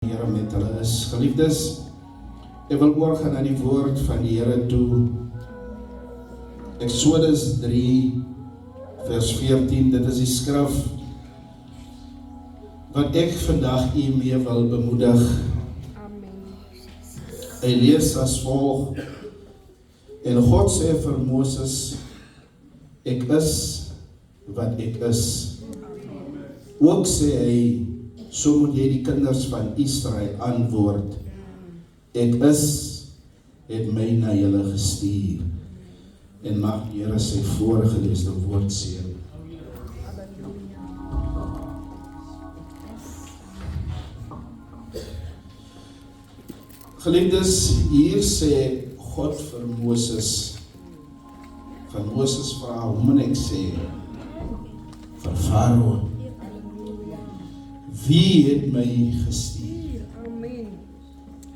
Here met hulle is. Geliefdes, ek wil oorgaan na die woord van die Here toe. Exodus 3 vers 14, dit is die skrif wat ek vandag u mee wil bemoedig. Hy lees as volg: En God sê vir Moses, ek is wat ek is. Ook sê hy, so moet jy die kinders van Israel antwoord, ek is, het my na julle gestuur. En mag die Here sy voorgeleesde woord seën. Geliefdes, hier sê God vir Moses, van Moses vra, hoe moet ek sê, vir Farao, wie het my gestuur? Amen.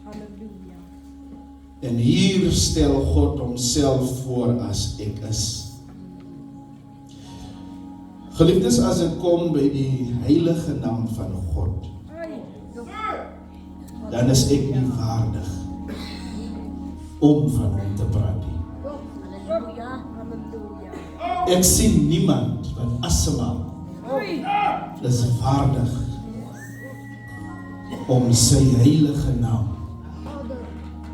Halleluja. En hier stel God homself voor as ek is. Geliefdes, as ek kom by die heilige naam van God, dan is ek nie waardig om van hom te praat nie. Halleluja. Halleluja. Ek sien niemand wat asemhaal is waardig om sy heilige naam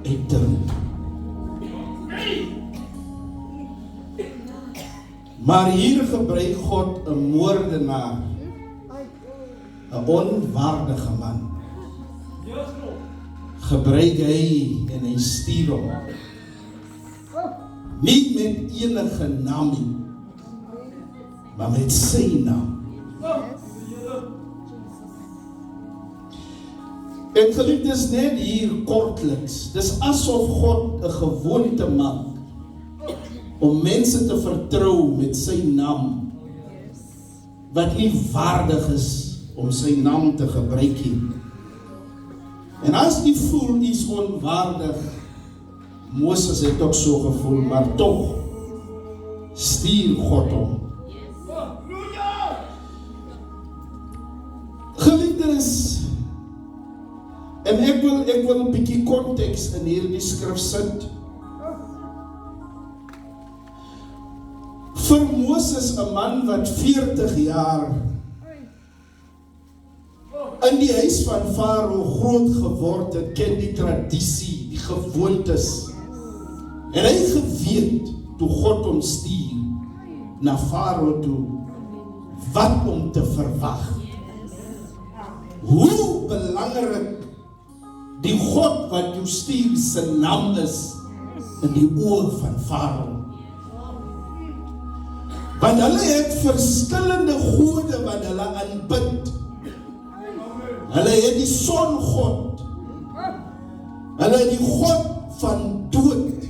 uit te roep. Maar hier gebruik God 'n moordenaar, 'n onwaardige man. Gebruik hy en hy stuur hom. Nie met enige naam nie, maar met sy naam. En geliefdes, net hier kortliks, dis asof God 'n gewoonte maak om mense te vertrou met sy naam, wat nie waardig is om sy naam te gebruik nie. En as jy voel iets onwaardig, Moses het ook so gevoel, maar tog stuur God hom. Geliefdes, en ek wil 'n bietjie konteks in hierdie skrif sit. Vir Moses, 'n man wat 40 jaar in die huis van Farao groot geword het, ken die tradisie, die gewoontes. En hy geweet, toe God hom stuur na Farao toe, wat om te verwag. Hoe belangrik die God wat jou stuur se naam is in die oë van Farao. Want hulle het verskillende gode wat hulle aanbid. Hulle het die songod. Hulle het die God van dood.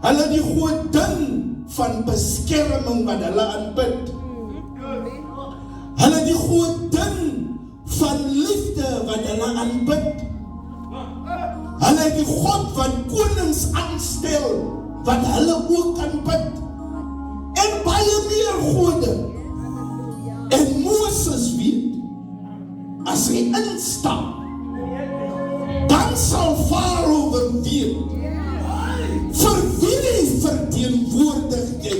Hulle het die godin van beskerming wat hulle aanbid. Hulle het die godin van liefde wat hulle aanbid. Hulle het die God van konings aanstel wat hulle ook aanbid. En baie meer gode. En Moses weet, as hy instap, dan sal Farao weet, vir wie verteenwoordig jy?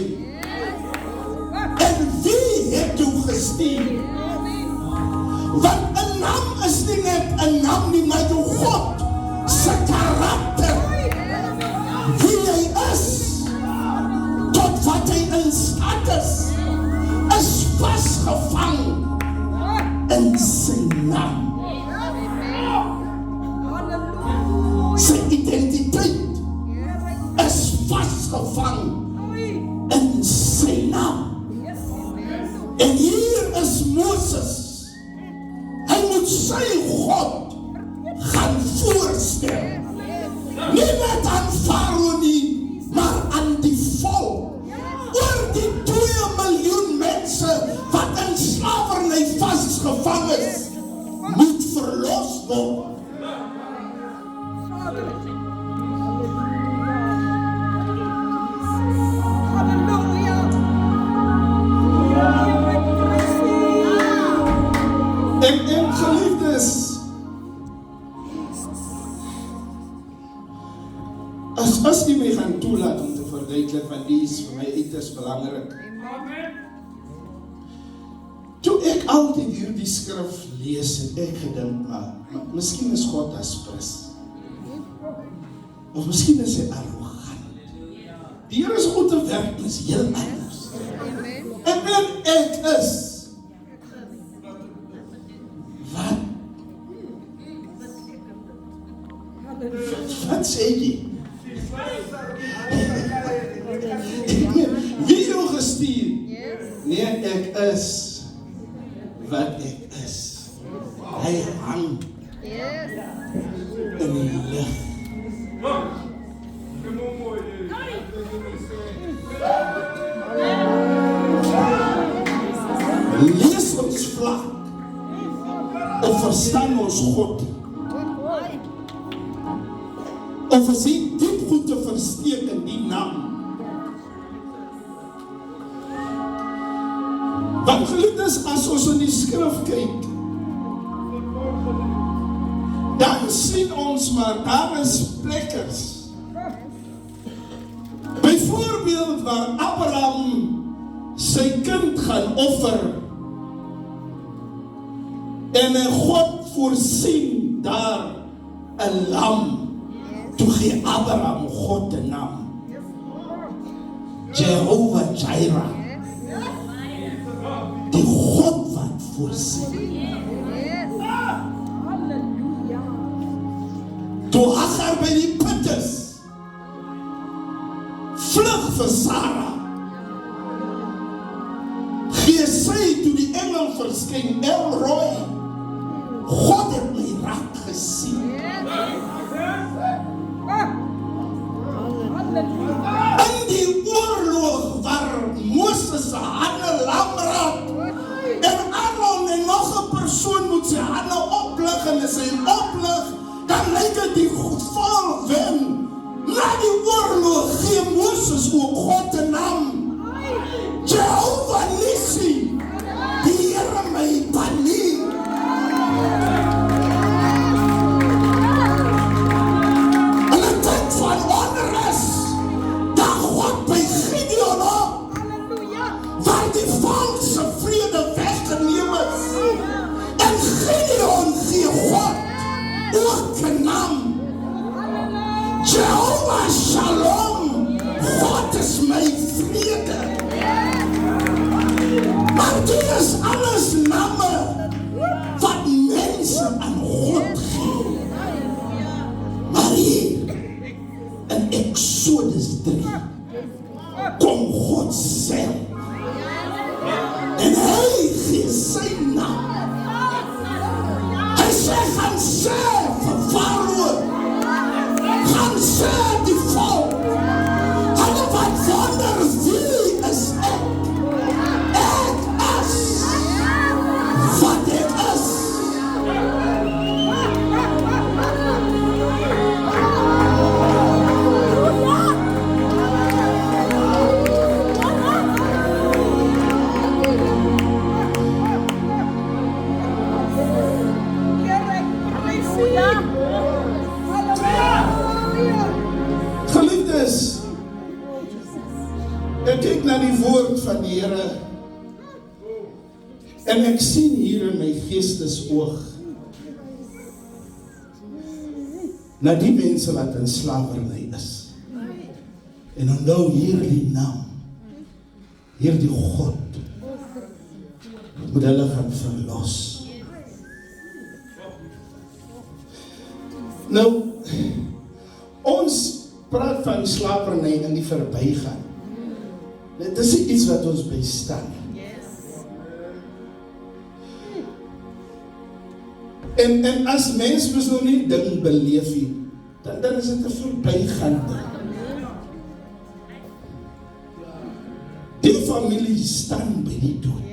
En wie het jou gestuur? Want 'n naam is nie net 'n naam nie, maar jou God se karakter, wie hy is, tot wat hy in staat is vasgevang in sy naam. Sy identiteit is vasgevang in sy naam. En hier is Moses. Hy moet sy God gaan voorstel. Nie net aan Farao nie, maar aan die volk. Oor die 2 miljoen mense wat in slawerny vasgevang is, moet verlos word. En geliefdes, as u my gaan toelaat om te verduidelik, want die is vir my uiters belangrik. Toe ek altyd hierdie skrif lees, het ek gedink, maar miskien is God aspres. Of miskien is hy arrogant. Die Here is God te werk, is heel anders. En ek is. Wat sê jy? Wie jou gestuur? Nee, ek is wat ek is. Hy hang in die lig. Lees ons vlak of verstaan ons God, of is hy diep goed te versteek in die naam. Want geliefdes, as ons in die skrif kyk, dan sien ons maar daar is plekkers. Byvoorbeeld waar Abraham sy kind gaan offer en God voorsien daar 'n lam. Toe gee Abraham God de naam Jehovah Jireh, die God wat voorsien. Toe Hagar by die put is, vlug vir Sarah, gee sy toe die engel verskyn, El Roi, God het my raak gesien. In die oorlog waar Moses se hande lam raak en Aaron en nog 'n persoon moet sy hande oplig en as hy oplig, dan lyk dit die geval wen. Na die oorlog gee Moses ook God 'n naam, Jehovah Nissi, die Here my banie. Van onrus, dan God by Gideon op, waar die valse vrede weggeneem is. En Gideon gee God ook 'n naam, Jehovah Shalom, God is my vrede. Maar dit is alles name wat mense aan God gee. Maar hier in Exodus 3 kom God self en hy gee sy naam. Hy sê, gaan sê vir Farao, gaan sê die volk, hulle wat wonder wie is ek is wat ek is. Geliefdes, ek kyk na die woord van die Here en ek sien hier in my geestesoog na die mense wat in slawerny is. En onthou hierdie naam, hierdie God moet hulle gaan verlos. Nou, ons praat van slawerny in die verbygaan. Dit is iets wat ons bystaan. En as mens mens nog nie ding beleef nie, dan is dit 'n verbygaande. Die familie staan by die dood.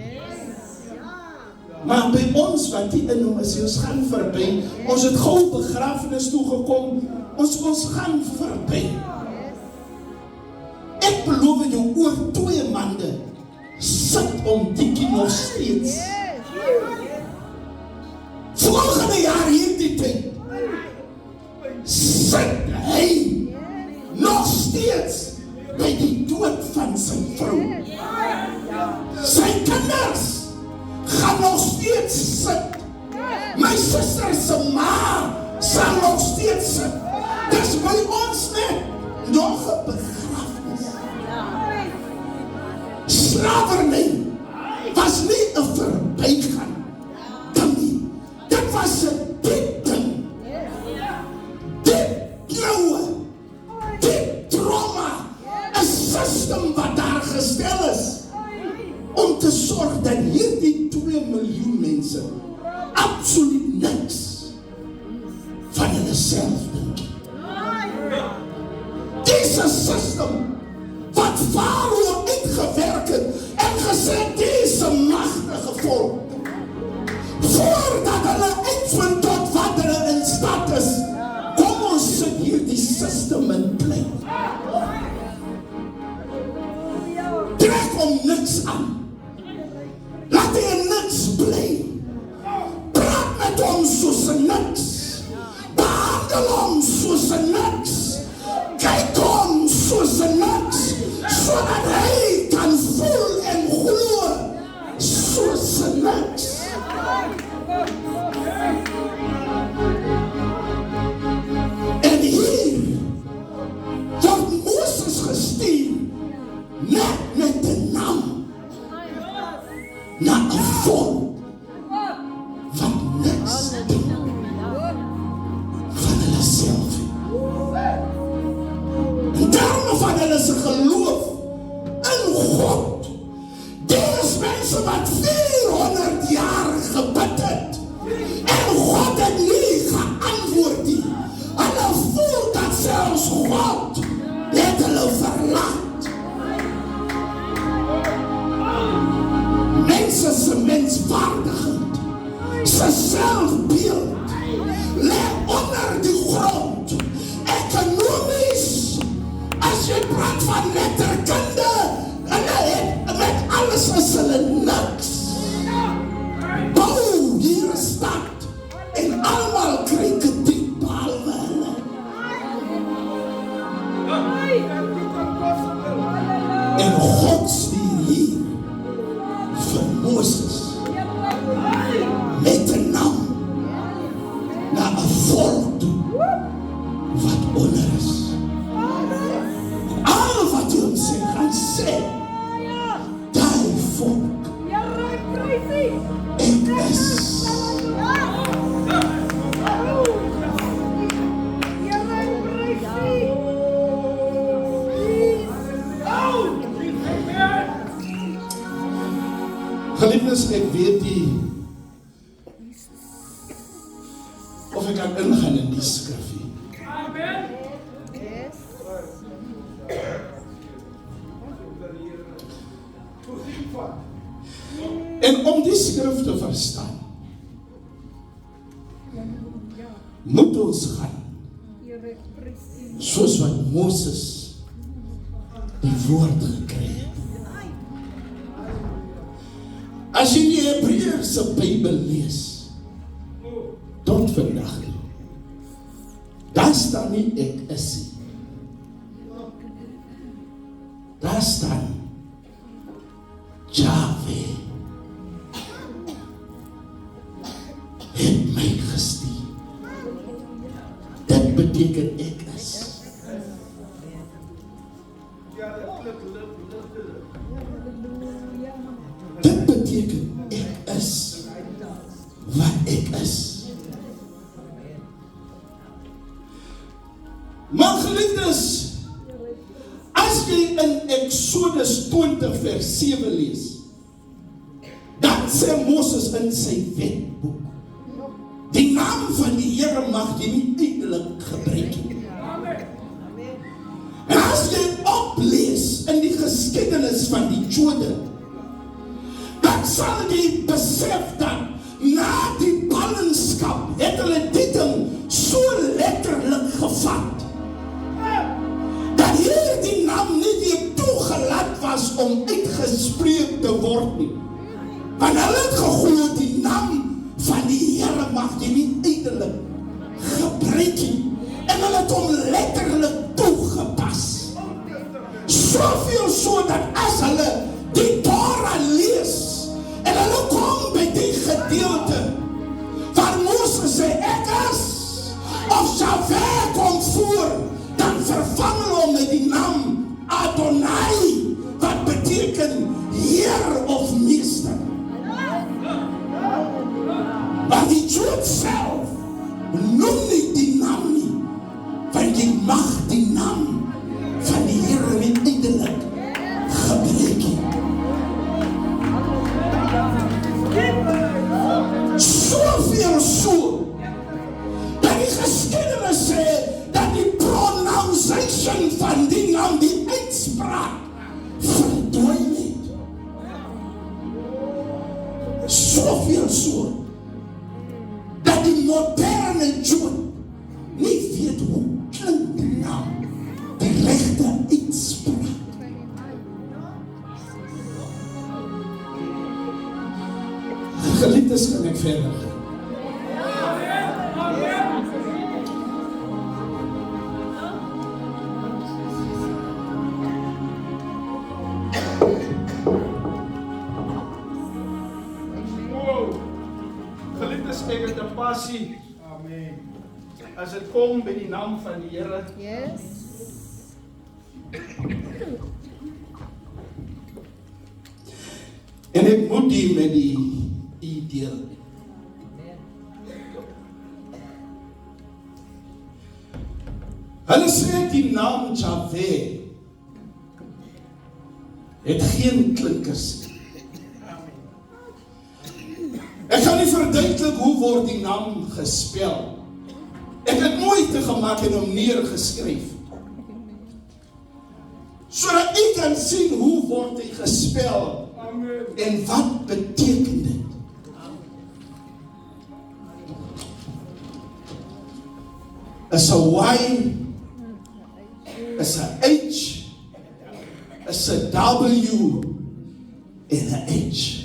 Maar by ons wat die in hom is, ons gaan verby. Ons het gou begrafenis toe gekom, ons gaan verby. Ek beloof jou, oor 2 maande sit om Dikkie nog steeds. Volgende jaar hierdie tyd sit hy nog steeds by die dood van sy vrou. Sy kinders gaan nog steeds sit. My suster se ma sal nog steeds sit. Dis by ons net nog 'n begrafnis. Slavernij was nie 'n verbygaan ding nie. Dit was 'n diep ding. Diep kloue, diep trauma, 'n system wat daar gestel is om te sorg dat hierdie 2 miljoen mense absoluut niks van hulle self dink. Deze system wat Farao uitgewerk het en gesê deze magtige volk, voordat hulle uitvind tot wat hulle in staat is, kom ons sit hierdie system in plek. Trek om niks aan. Laat hy in niks bly. Praat met hom soos in niks. Behandel hom soos in niks. Kyk hom soos in niks. Sodat hy kan voel en glo soos in niks. En hier word Moses gestuur net met de naam na 'n volk wat niks dink van hulle self. In terme van hulle se geloof in God. Dis mense wat 400 jaar gebid het en God het nie geantwoord nie. Hulle voel dat selfs God het hulle verlaat. Mense se menswaardigheid, se selfbeeld lê onder die grond. Ekonomies, as jy praat van letterkunde, hulle met alles is hulle niks. Bou hier 'n stad en almal kry krediet behalwe hulle. En God stuur hier vir Moses met 'n naam na 'n volk toe wat onder is. Al wat hy hom sê, gaan sê, die volk ek is. Geliefdes, ek weet nie of ek kan ingaan in die skrifie. En om die skrif te verstaan, moet ons gaan soos wat Moses die woord gekry het. As jy die Hebreëse Bybel lees, tot vandag nie, daar staan nie ek is nie. Daar staan Jahwe het my gestuur. Dit beteken ek is. Dit beteken ek is wat ek is. Maar geliefdes, as jy in Exodus 20 vers 7 lees, dan sê Moses in sy wetboek, die naam van die Here mag jy nie uitelik gebruik nie. En as jy oplees in die geskiedenis van die Jode, dan sal jy besef dat na die ballingskap het hulle dit so letterlik gevat, dat hierdie naam nie weer toegelaat was om uitgespreek te word nie. Want hulle het geglo die naam van die Here mag jy nie uitelik gebruik nie. En hulle het hom letterlik toegepas. of Yahweh kom voor, dan vervang hulle hom met die naam Adonai, wat beteken Heer of Meester. Maar die Jood self noem nie die naam nie, want jy mag die naam van die Here nie eintlik gebruik nie. Soveel so, dat die geskiedenis sê, dat die pronunciation van die naam, die uitspraak, verdwyn het. Soveel so, dat die moderne Jood nie weet hoe klink die naam, die regte uitspraak. Geliefdes, kan ek verder gaan. Geliefdes, ek het 'n passie. Amen. As dit kom by die naam van die Here. Yes. En ek moet die met die deel. Hulle sê die naam Yahweh het geen klinkers nie. Ek gaan nie verduidelik hoe word die naam gespel. Ek het moeite gemaak en hom neergeskryf, sodat u kan sien hoe word hy gespel. Amen. En wat beteken dit? Is 'n Y, is 'n H, is 'n W en 'n H.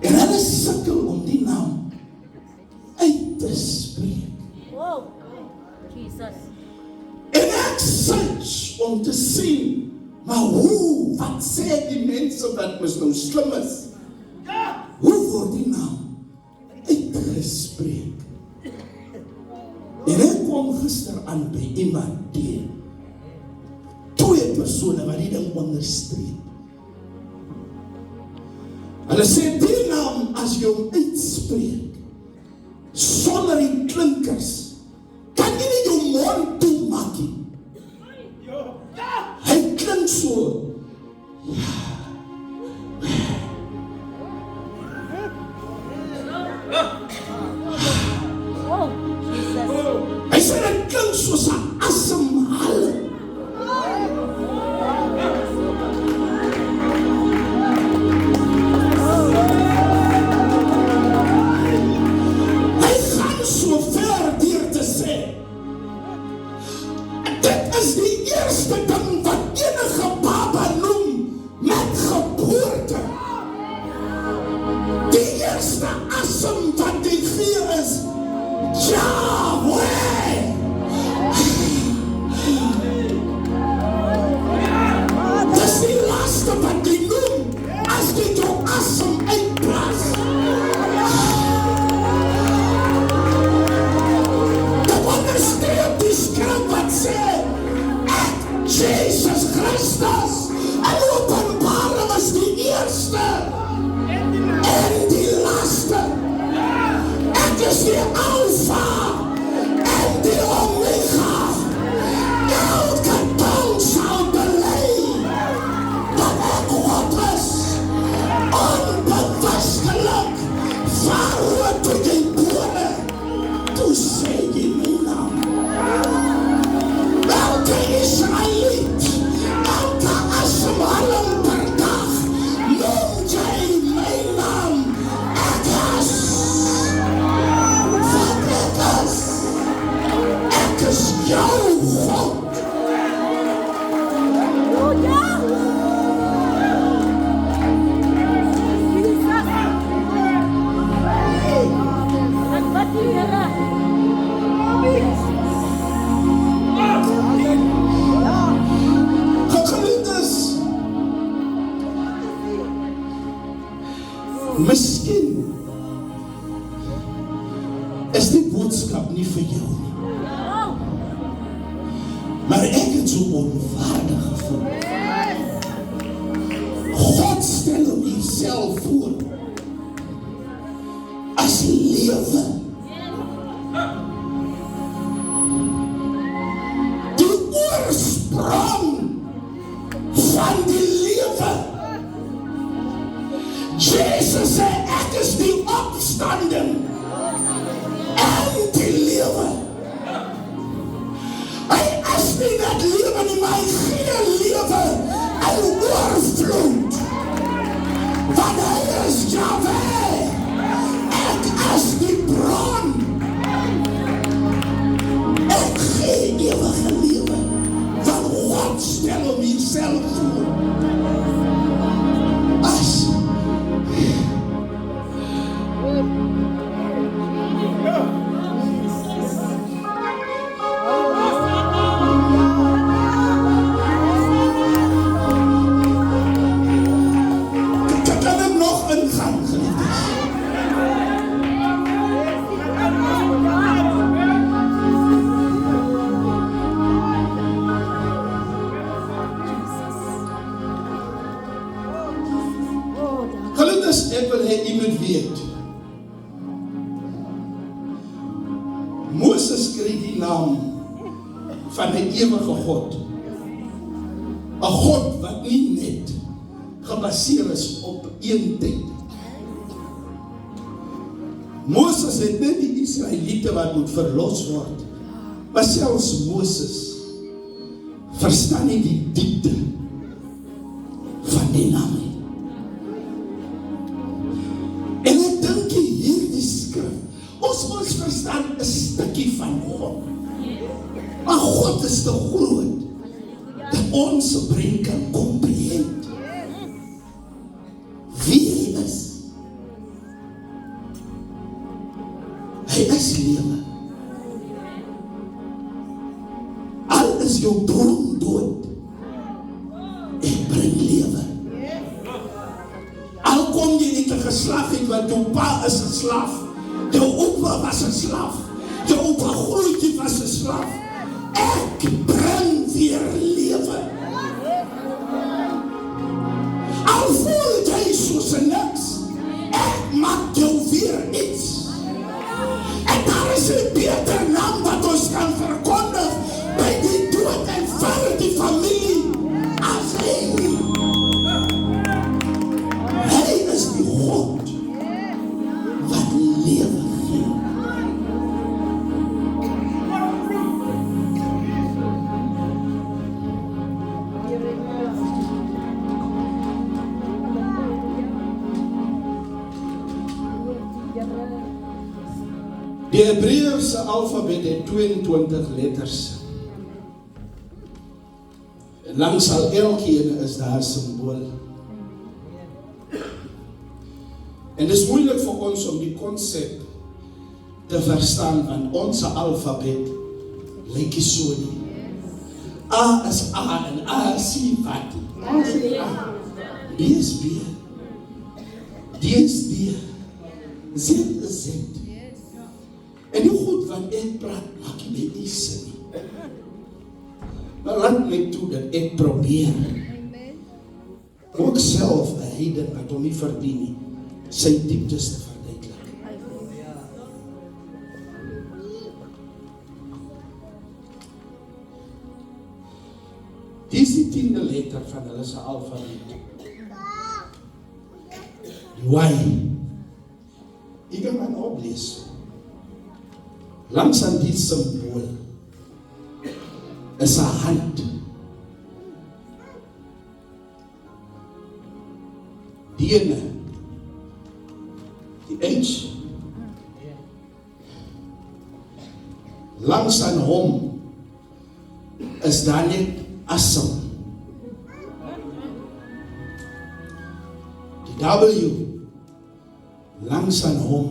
En hulle sukkel om die naam uit te spreek. Wow. Jesus. En ek search om te sien, maar hoe, wat sê die mense wat mis nou slim is? Hoe word die naam uitgespreek? En ek kom gister aan by iemand teen. 2 persone wat die ding onderstreep. Hulle sê die naam, as jy hom uitspreek, sonder die klinkers, kan jy nie jou mond toemaak nie. Hy klink so. Oh, Jesus. Hy sê dit klink soos 'n asemhaling. Hy gaan so ver deur te sê, dit is die eerste ding wat enige baba noem met geboorte. Die eerste asem wat die gee is Yahweh. Dis die laaste wat die noem as jy jou asem uitblaas. Dit onderstreep die skrif wat sê, Jesus Christus en Openbaring is die eerste en die laaste. Ek is die Alpha en die Omega. Elke tong sal bely dat ek God is. Onbewustelik waaroor toe jy bore, toe sê jy my naam. Elke Israëliet, elke asemhaling per dag, noem jy my naam. Ek is wat ek is. Miskien is die boodskap nie vir jou nie. Maar ek het so onwaardig gevoel. God stel hom homself voor as lewe. Die oorsprong van die lewe. Jesus sê, ek is die opstanding en die lewe. Hy is nie net lewe nie, maar hy gee lewe en oorvloed. Want hy is Jahweh. Ek is die bron. Ek gee ewige lewe. Want God stel hom homself voor. As ek wil hê u moet weet. Moses kry die naam van 'n ewige God. 'n God wat nie net gebaseer is op een tyd. Moses het net die Israeliete wat moet verlos word. Maar selfs Moses verstaan nie die diepte van die naam nie. En ek dink hierdie skrif, ons verstaan 'n stukkie van God. Maar God is te groot dat ons brein kan comprehend wie hy is. Hy is lewe. Al is jou bron dood, ek bring lewe. Al kom jy uit 'n geslag uit wat jou pa is 'n slaaf, jou oupa was 'n slaaf, jou oupa grootjie was 'n slaaf, ek bring weer lewe. Al voel jy soos 'n niks, ek maak jou weer iets. En daar is 'n beter naam wat ons kan verkondig by die dood en vir die familie as hy. Hy is die God wat lewe gee. Die Hebreëse alfabet het 22 letters. En langs al elkeen is daar 'n simbool. En dit is moeilik vir ons om die konsep te verstaan, want ons alfabet lyk nie so nie. A is A en A is wat? A is A. B is B. D is D. Z is Z. En die goed wat ek praat, maak jy my nie sin nie. Maar laat my toe dat ek probeer. Ook self 'n heiden wat hom nie verdien nie, sy dieptes te verduidelik. Dis die 10de letter van hulle se alfabet. Y. Ek gaan maar oplees. Langs aan die symbool is 'n hand. Die ene, die H. Langs aan hom is daar net asem. Die W. Langs aan hom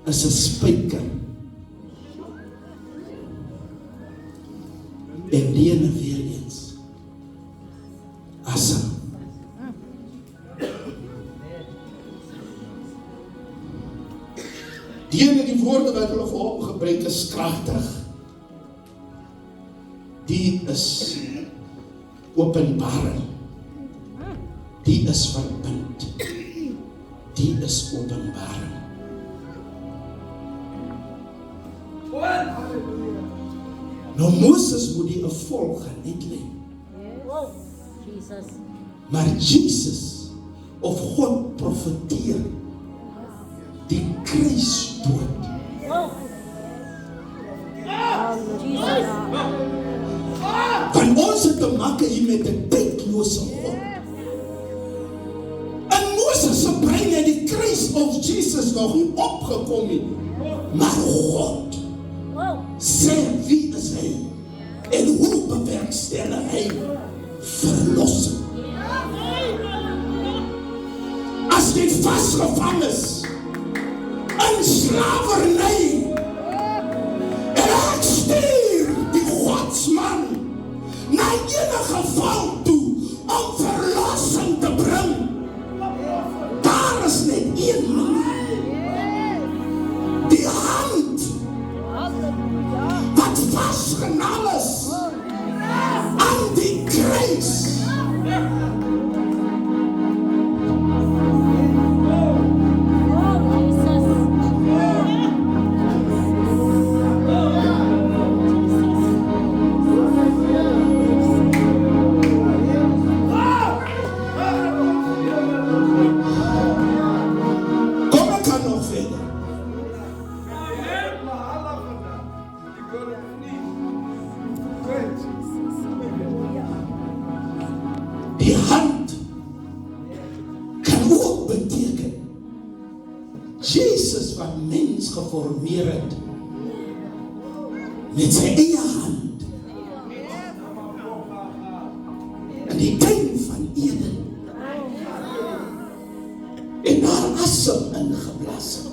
is 'n spyker. En die ene weer eens. Asem. Die ene die woorde wat hulle vir hom gebruik is kragtig. Die is openbaring. Die is verbind. Die is openbaring. Nou Moses moet die 'n volk gaan uitlei. Wow. Jesus. Maar Jesus of God profeteer die kruisdood. Wow. Jesus. Want ons het te maak hier met 'n tydlose God. En Moses se brein het die kruis of Jesus nog nie opgekom nie. Maar God Wow. sê wie is hy en hoe bewerkstellig hy verlossing. As jy vasgevang is in slawerny en ek stuur die godsman na enige volk toe om verlossing te bring, daar is net een manier. Die hand wat vastgenal is aan die kruis. Kom ek kan nog verder. Die hand kan ook beteken Jesus wat mens geformeer het met sy eie hand in die tuin van Eden en daar asem ingeblaas het.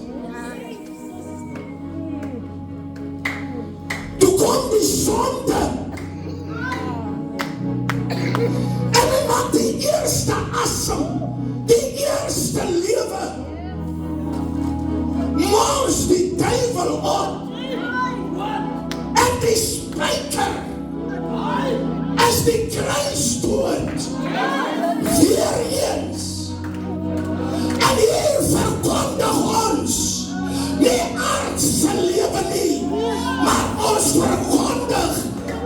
Toe kom die sonde en hy maak die eerste asem, die eerste lewe, mors die duivel op en die spyker is die kruisdood weer eens. En hier verkondig ons nie aardse lewe nie, maar ons verkondig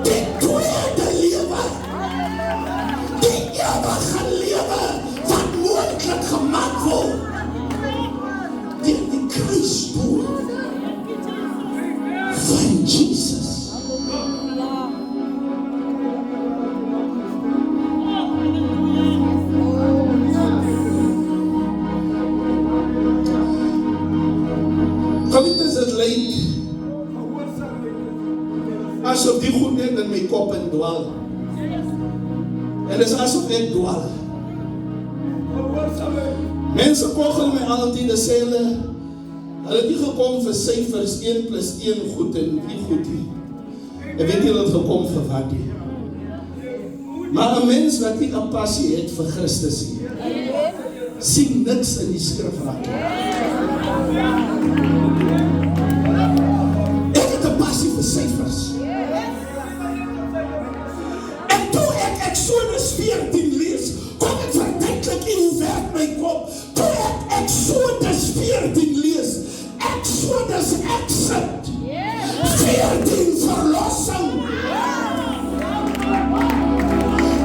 die tweede lewe, die ewige lewe wat moontlik gemaak word deur die kruisdood van Jesus. Geliefdes, dit lyk asof die goed net in my kop en dwal. En is asof ek dwal. Mense kogel my altyd en sê hulle het nie gekom vir syfers 1 plus 1 goed en 3 goed nie. Ek weet nie dat gekom vir wat nie. Maar 'n mens wat nie 'n passie het vir Christus nie, sien niks in die skrif raak. Ek het 'n passie vir syfers. En toe ek Exodus 14 lees, kom ek verduidelik hoe werk my kop. Toe ek Exodus 14 lees, Exodus exit, 14 verlossing.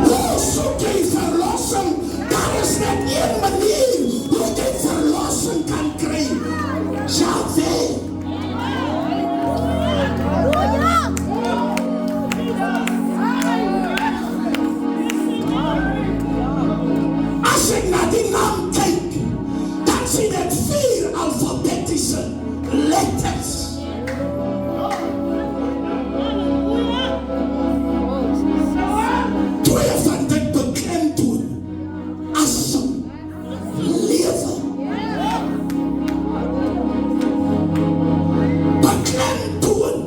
Hoe soek jy verlossing? Daar is net een manier hoe jy verlossing kan kry. Yahweh. As ek na die naam kyk, dan sien ek 4 alfabetische letters. Twee van dit beklemtoon asem, lewe. Beklemtoon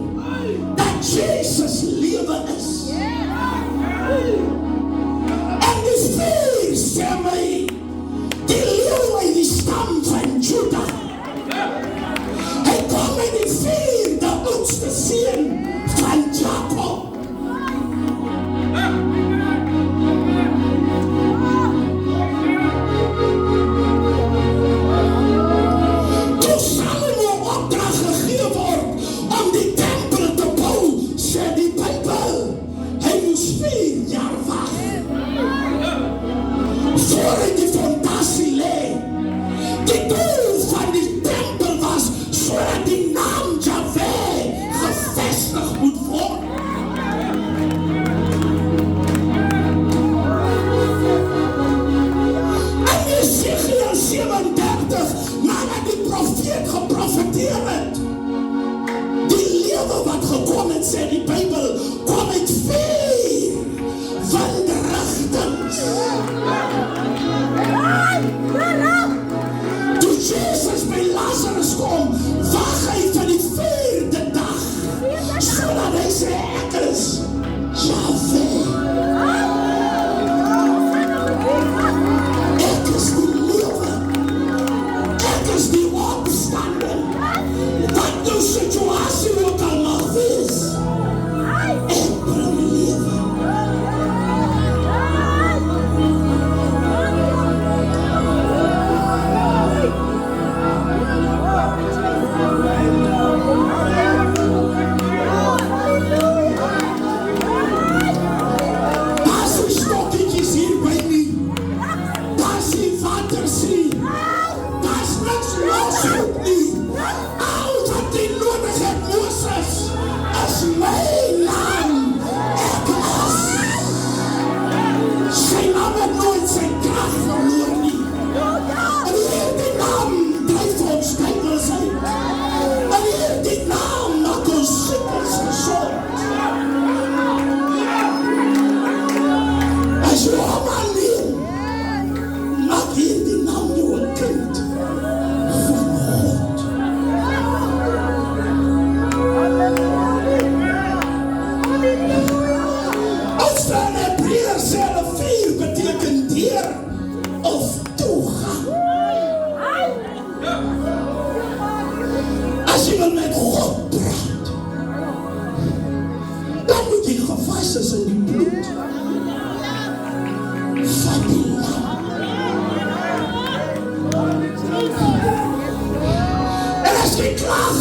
dat Jesus lewe is. En die 4 sê my, die leeuw uit die stam van Juda, hy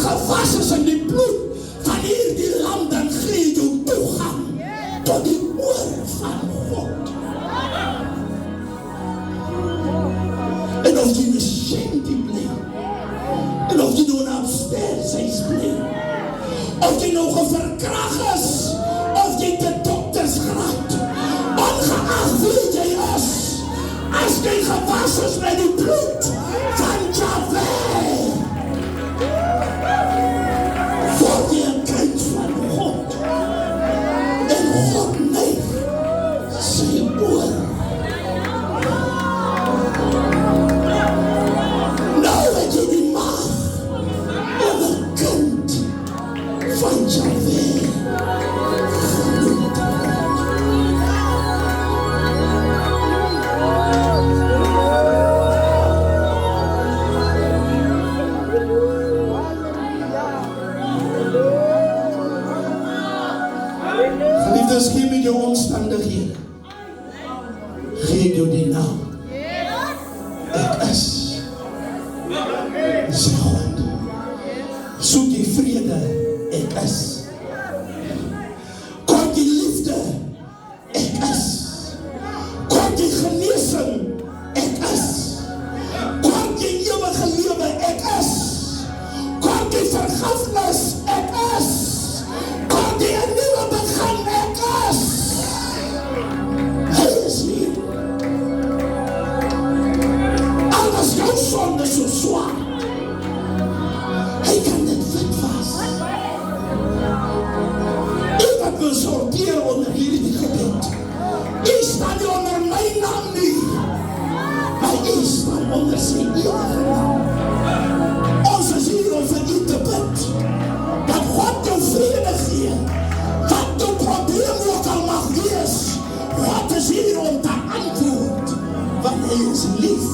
gewas is in die bloed van hierdie lam, dan gee jou toegang tot die oor van God. En of jy in 'n shanty bly, en of jy nou in 'n upstairs huis bly, of jy nou geverkrag is, of jy te doktersgraad, ongeag wie jy is, as jy gewas is met die bloed van Jahweh, word jy 'n kind van God, en God neig sy oor. Nou het jy die mag om 'n kind van Jahweh genoemd te word. Geliefdes, gee met jou omstandighede, gee jou die naam. Ek is sy God. Soek jy vrede, ek is. Kort jy liefde, ek is. Kort jy genesing, ek is. Kort jy ewige lewe, ek is. Kort jy vergifnis, ek is. Kort jy 'n nuwe begin, ek is. Hy is hier. Al was jou sonde so swaar, hy kan dit wit was. Ek wat wil sorteer onder hierdie gebed. Jy staan nie onder my naam nie, maar jy staan onder sy ewige naam. Ons is hier om vir u te bid, dat God jou vrede gee, wat jou probleem ook al mag wees. God is hier om te antwoord, want hy is lief